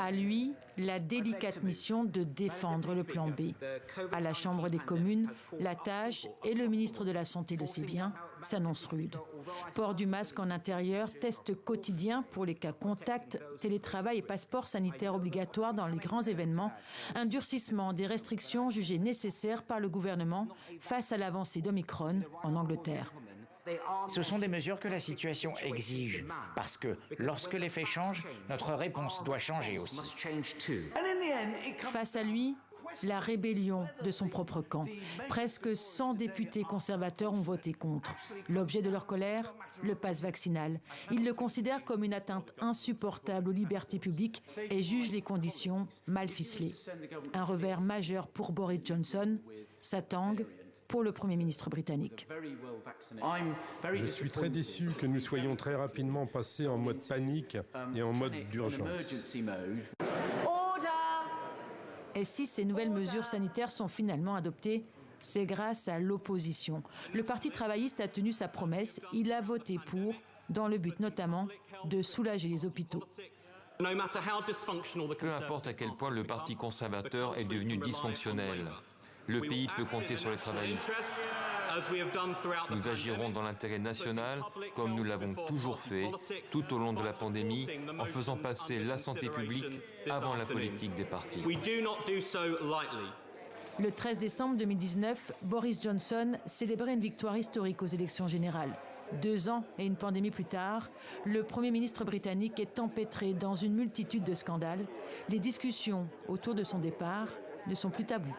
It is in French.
À lui, la délicate mission de défendre le plan B. À la Chambre des communes, la tâche, et le ministre de la Santé le sait bien, s'annonce rude. Port du masque en intérieur, test quotidien pour les cas contacts, télétravail et passeport sanitaire obligatoire dans les grands événements, un durcissement des restrictions jugées nécessaires par le gouvernement face à l'avancée d'Omicron en Angleterre. Ce sont des mesures que la situation exige, parce que lorsque les faits changent, notre réponse doit changer aussi. Face à lui, la rébellion de son propre camp. Presque 100 députés conservateurs ont voté contre. L'objet de leur colère, le pass vaccinal. Ils le considèrent comme une atteinte insupportable aux libertés publiques et jugent les conditions mal ficelées. Un revers majeur pour Boris Johnson, sa tangue pour le Premier ministre britannique. Je suis très déçu que nous soyons très rapidement passés en mode panique et en mode d'urgence. Et si ces nouvelles mesures sanitaires sont finalement adoptées, c'est grâce à l'opposition. Le Parti travailliste a tenu sa promesse, il a voté pour, dans le but notamment de soulager les hôpitaux. Peu importe à quel point le Parti conservateur est devenu dysfonctionnel, le pays peut compter sur les travaillistes. Nous agirons dans l'intérêt national, comme nous l'avons toujours fait, tout au long de la pandémie, en faisant passer la santé publique avant la politique des partis. Le 13 décembre 2019, Boris Johnson célébrait une victoire historique aux élections générales. 2 ans et une pandémie plus tard, le Premier ministre britannique est empêtré dans une multitude de scandales. Les discussions autour de son départ ne sont plus tabous.